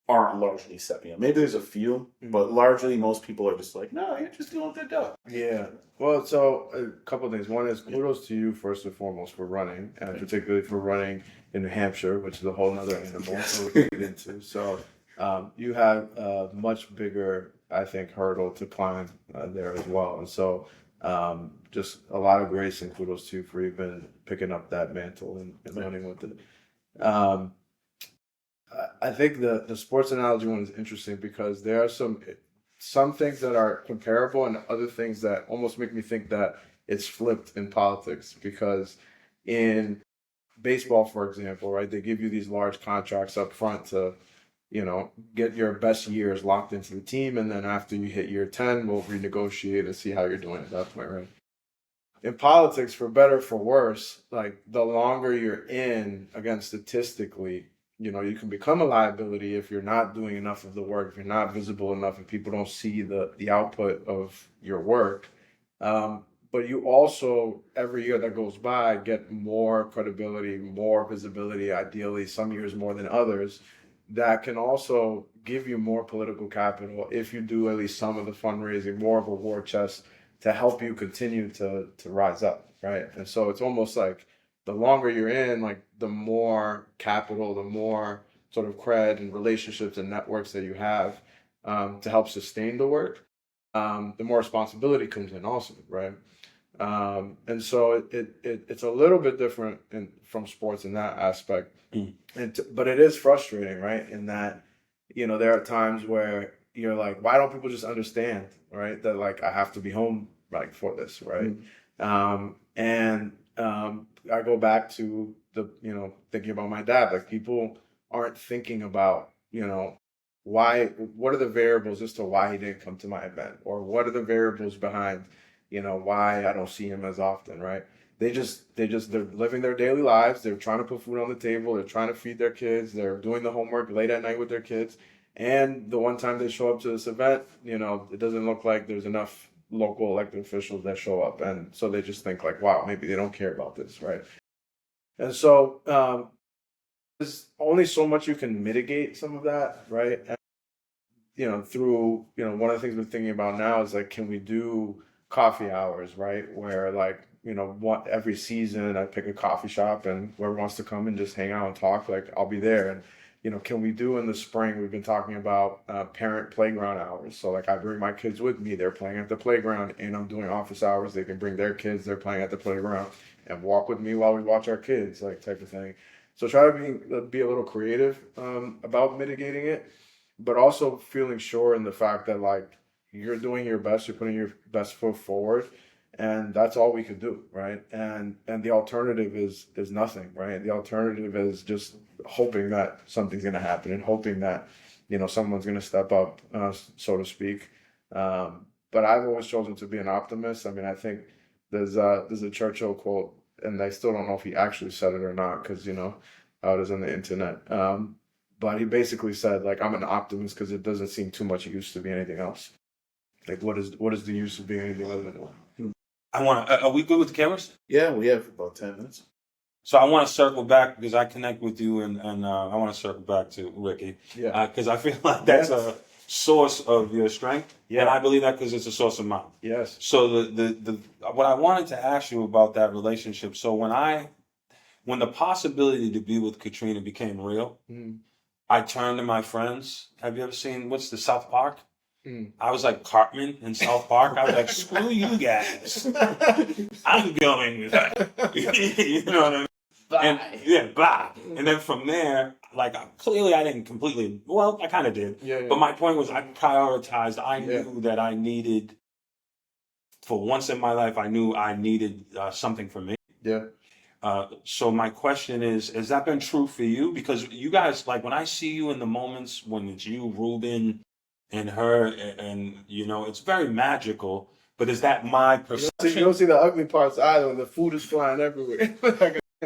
aren't largely stepping up? Maybe there's a few, but largely most people are just like, no, you're just doing a good job. Yeah. Well, so a couple of things. One is kudos to you first and foremost for running, and particularly for running in New Hampshire, which is a whole other animal that we can get into. So you have a much bigger, I think, hurdle to climb there as well. And so just a lot of grace and kudos to you for even picking up that mantle and running with it. I think the sports analogy one is interesting because there are some things that are comparable and other things that almost make me think that it's flipped in politics. Because in baseball, for example, right, they give you these large contracts up front to, you know, get your best years locked into the team, and then after you hit year 10, we'll renegotiate and see how you're doing at that point, right? In politics, for better or for worse, like the longer you're in, again, statistically, you know, you can become a liability if you're not doing enough of the work, if you're not visible enough, and people don't see the output of your work. But you also, every year that goes by, get more credibility, more visibility, ideally some years more than others, that can also give you more political capital if you do at least some of the fundraising, more of a war chest to help you continue to rise up, right? And so it's almost like the longer you're in, like the more capital, the more sort of cred and relationships and networks that you have to help sustain the work, the more responsibility comes in also, right? And so it's a little bit different from sports in that aspect. But it is frustrating, right? In that, there are times where you're like, why don't people just understand, right? That like I have to be home like for this, right? I go back to thinking about my dad. Like people aren't thinking about, what are the variables as to why he didn't come to my event, or what are the variables behind, why I don't see him as often, right? They're living their daily lives. They're trying to put food on the table. They're trying to feed their kids. They're doing the homework late at night with their kids. And the one time they show up to this event, it doesn't look like there's enough local elected officials that show up. And so they just think like, wow, maybe they don't care about this, right? And so there's only so much you can mitigate some of that, right? And, through, one of the things we're thinking about now is like, can we do coffee hours, right? Where like, every season I pick a coffee shop and whoever wants to come and just hang out and talk, like I'll be there. And, can we do in the spring, we've been talking about parent playground hours. So like I bring my kids with me, they're playing at the playground and I'm doing office hours. They can bring their kids, they're playing at the playground and walk with me while we watch our kids, like type of thing. So try to be a little creative about mitigating it, but also feeling sure in the fact that like you're doing your best, you're putting your best foot forward, and that's all we could do, right? And the alternative is nothing, right? The alternative is just hoping that something's going to happen and hoping that someone's going to step up, so to speak. But I've always chosen to be an optimist. I mean, I think there's a Churchill quote, and I still don't know if he actually said it or not, because how it is on the internet. But he basically said like, I'm an optimist because it doesn't seem too much use to be anything else. Like what is the use of being anything other than one? Are we good with the cameras? Yeah, we have about 10 minutes. So I want to circle back because I connect with you, and I want to circle back to Ricky. Yeah. Because I feel like that's a source of your strength. Yeah. And I believe that because it's a source of mine. Yes. So the what I wanted to ask you about that relationship. So when the possibility to be with Katrina became real, I turned to my friends. Have you ever seen what's the South Park? I was like Cartman in South Park. I was like, screw you guys. I'm going with that. You know what I mean? Bye. Bye. And then from there, like clearly I didn't completely, well, I kind of did. Yeah. But my point was I prioritized. I knew that I needed, for once in my life, I knew I needed something for me. Yeah. So my question is, has that been true for you? Because you guys, like when I see you in the moments when it's you, Ruben, and her, and it's very magical. But is that my perception? You don't see the ugly parts either when the food is flying everywhere.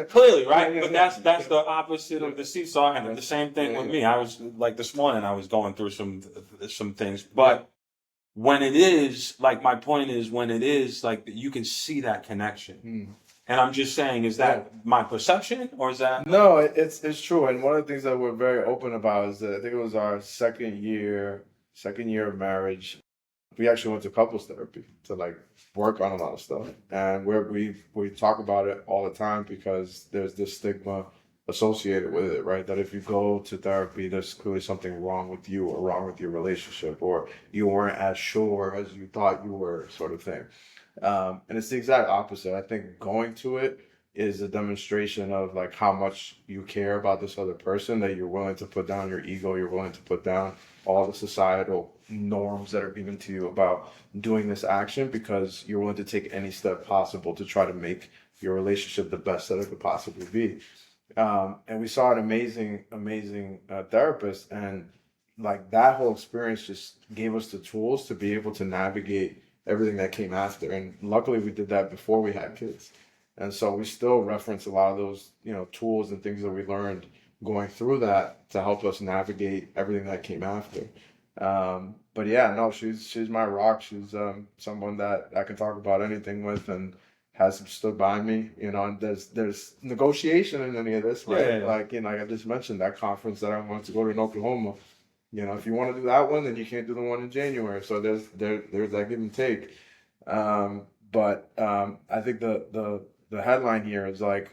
Clearly, right? But that's the opposite of the seesaw, and the same thing with me. I was like this morning, I was going through some things, but when it is like, my point is when it is like you can see that connection. And I'm just saying, is that my perception, or is that? No, it's true. And one of the things that we're very open about is that I think it was our second year of marriage. We actually went to couples therapy to like work on a lot of stuff, and we talk about it all the time because there's this stigma associated with it, right? That if you go to therapy, there's clearly something wrong with you or wrong with your relationship, or you weren't as sure as you thought you were, sort of thing. And it's the exact opposite. I think going to it is a demonstration of like how much you care about this other person, that you're willing to put down your ego, you're willing to put down all the societal norms that are given to you about doing this action, because you're willing to take any step possible to try to make your relationship the best that it could possibly be. And we saw an amazing therapist, and like that whole experience just gave us the tools to be able to navigate everything that came after. And luckily we did that before we had kids. And so we still reference a lot of those, tools and things that we learned going through that to help us navigate everything that came after. But yeah, no, she's my rock. She's someone that I can talk about anything with, and has stood by me, and there's negotiation in any of this, right? Yeah. Like, like I just mentioned, that conference that I wanted to go to in Oklahoma, if you want to do that one, then you can't do the one in January. So there's that give and take. But I think the headline here is like,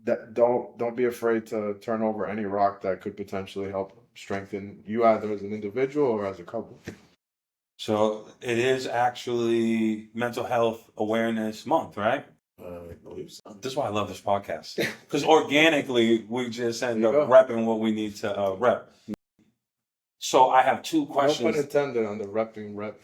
that don't be afraid to turn over any rock that could potentially help strengthen you either as an individual or as a couple. So it is actually Mental Health Awareness Month, right? I believe so. This is why I love this podcast. Because organically, we just end There up you go. repping what we need to rep. So I have two No pun questions. intended on the repping rep.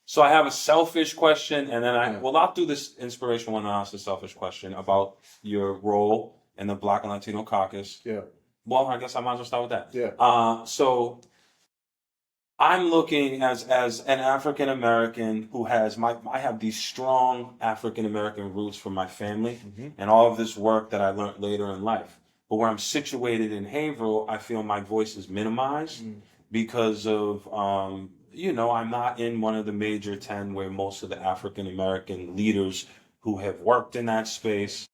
So I have a selfish question, and then I'll do this inspiration one and I'll ask the selfish question about your role in the Black and Latino caucus. Yeah. Well, I guess I might as well start with that. Yeah. So I'm looking as an African American who has I have these strong African American roots from my family and all of this work that I learned later in life. But where I'm situated in Haverhill, I feel my voice is minimized because of I'm not in one of the major 10 where most of the African American leaders who have worked in that space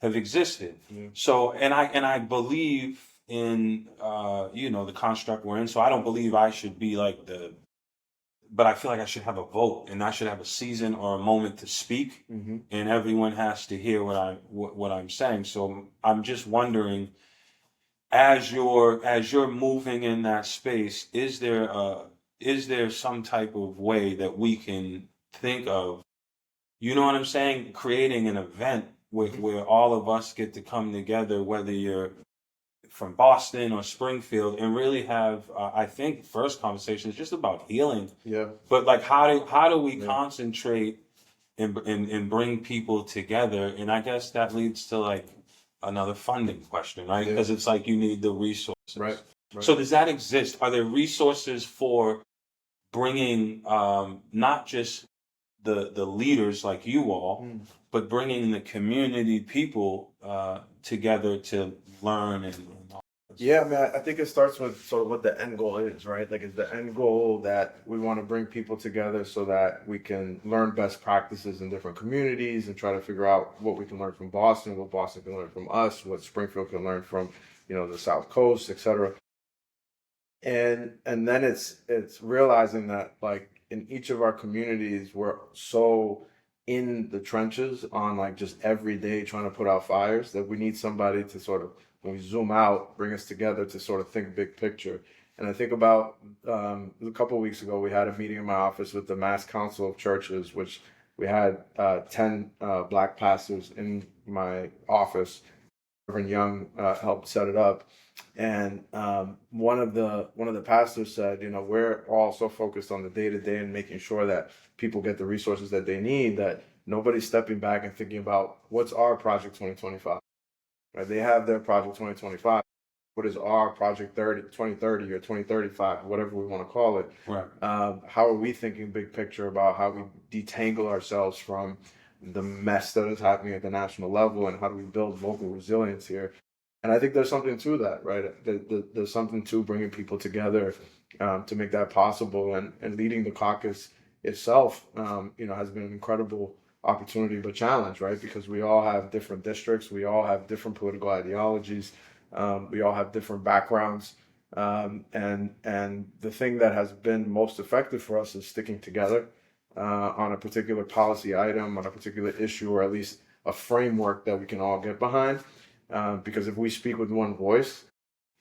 have existed. Yeah. So and I believe in the construct we're in. So I don't believe I should be like but I feel like I should have a vote and I should have a season or a moment to speak, and everyone has to hear what I'm saying. So I'm just wondering, as you're moving in that space, is there some type of way that we can think of, you know what I'm saying, creating an event where all of us get to come together, whether you're from Boston or Springfield, and really have, I think, first conversation is just about healing. Yeah. But like, how do we concentrate and bring people together? And I guess that leads to like another funding question, right? Because it's like you need the resources. Right. So does that exist? Are there resources for bringing not just the leaders like you all, but bringing the community people together to learn and Yeah, I mean, I think it starts with sort of what the end goal is, right? Like, is the end goal that we want to bring people together so that we can learn best practices in different communities and try to figure out what we can learn from Boston, what Boston can learn from us, what Springfield can learn from, the South Coast, etc. And then it's realizing that, like, in each of our communities, we're so in the trenches on like just every day trying to put out fires that we need somebody to sort of, when we zoom out, bring us together to sort of think big picture. And I think about a couple of weeks ago, we had a meeting in my office with the Mass Council of Churches, which we had 10 Black pastors in my office. Reverend Young helped set it up. And one of the pastors said, we're all so focused on the day to day and making sure that people get the resources that they need, that nobody's stepping back and thinking about what's our Project 2025. Right? They have their Project 2025. What is our Project 2030 or 2035, whatever we want to call it? Right. How are we thinking big picture about how we detangle ourselves from the mess that is happening at the national level, and how do we build local resilience here? And I think there's something to that, right? There's something to bringing people together to make that possible. And leading the caucus itself, has been an incredible opportunity but challenge, right? Because we all have different districts, we all have different political ideologies, we all have different backgrounds, and the thing that has been most effective for us is sticking together on a particular policy item, on a particular issue, or at least a framework that we can all get behind. Because if we speak with one voice,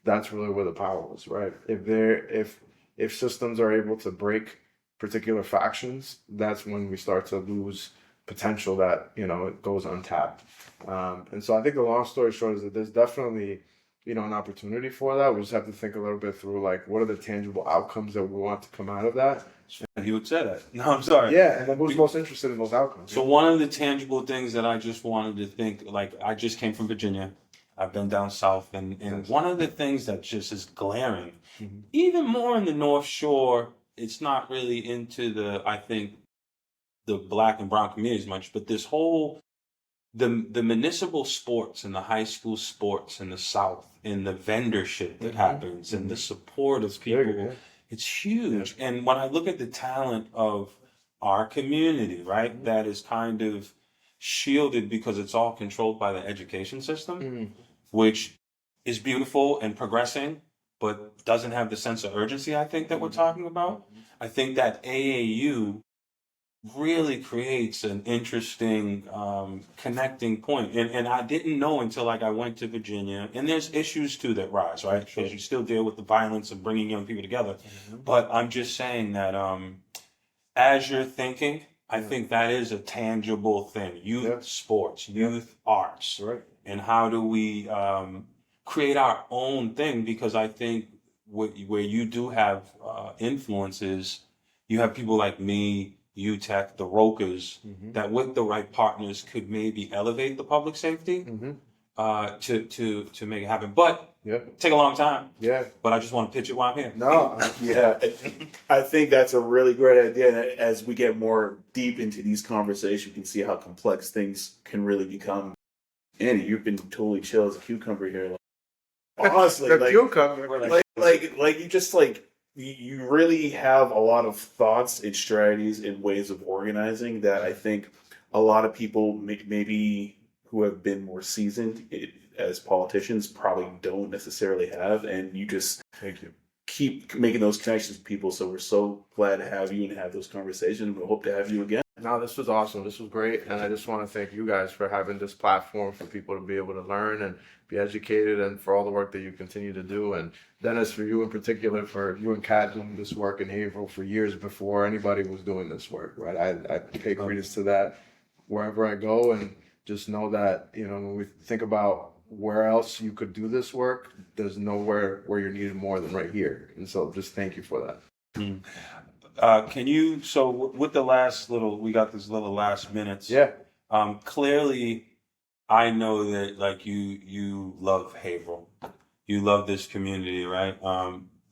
that's really where the power is, right? If systems are able to break particular factions, that's when we start to lose potential that it goes untapped. And so I think the long story short is that there's definitely an opportunity for that. We just have to think a little bit through, like, what are the tangible outcomes that we want to come out of that. He would say that. No, I'm sorry. Yeah, and then who's most interested in those outcomes? So one of the tangible things that I just wanted to think, like, I just came from Virginia. I've been down south, and one of the things that just is glaring, even more in the North Shore, it's not really into the Black and brown communities much, but this whole, the municipal sports and the high school sports in the South, and the vendorship that happens, and the support of people, it's huge. Yeah. And when I look at the talent of our community, right, that is kind of shielded because it's all controlled by the education system, which is beautiful and progressing, but doesn't have the sense of urgency, I think, that we're talking about. I think that AAU really creates an interesting connecting point. And I didn't know until like I went to Virginia. And there's issues too that rise, right? Because you still deal with the violence of bringing young people together. But I'm just saying that as you're thinking, I think that is a tangible thing. Youth sports, youth arts. Right. And how do we create our own thing? Because I think where you do have influences, you have people like me, UTech, the Rokers, that with the right partners could maybe elevate the public safety to make it happen. But take a long time. Yeah. But I just want to pitch it while I'm here. No. Yeah, I think that's a really great idea. And as we get more deep into these conversations, you can see how complex things can really become. Andy, you've been totally chill as a cucumber here. Like, honestly, The like, cucumber. like you just like you really have a lot of thoughts and strategies and ways of organizing that I think a lot of people maybe who have been more seasoned as politicians probably don't necessarily have. And you just Thank you. keep making those connections with people. So we're so glad to have you and have those conversations. We hope to have you again. No, this was awesome. This was great. And I just want to thank you guys for having this platform for people to be able to learn and be educated, and for all the work that you continue to do. And Dennis, for you in particular, for you and Kat doing this work in Haverhill for years before anybody was doing this work, right? I pay credence to that wherever I go, and just know that, you know, when we think about where else you could do this work, there's nowhere where you're needed more than right here. And so just thank you for that. Can you, so with the last little, we got this little last minutes. Yeah. Clearly, I know that like you love Haverhill, you love this community, right?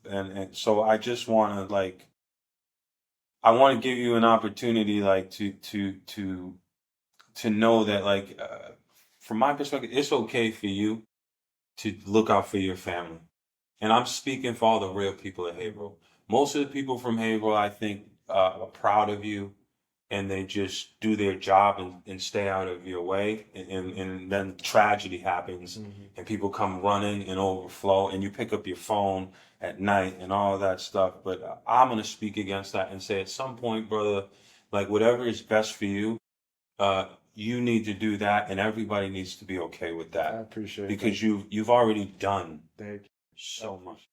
And so I just want to like, I want to give you an opportunity, like to know that like, from my perspective, it's okay for you to look out for your family. And I'm speaking for all the real people at Haverhill. Most of the people from Haverhill, I think, are proud of you, and they just do their job and stay out of your way. And then tragedy happens, and people come running and overflow, and you pick up your phone at night and all of that stuff. But I'm going to speak against that and say at some point, brother, like whatever is best for you, you need to do that, and everybody needs to be okay with that. I appreciate it. Because you've already done Thank you. so much.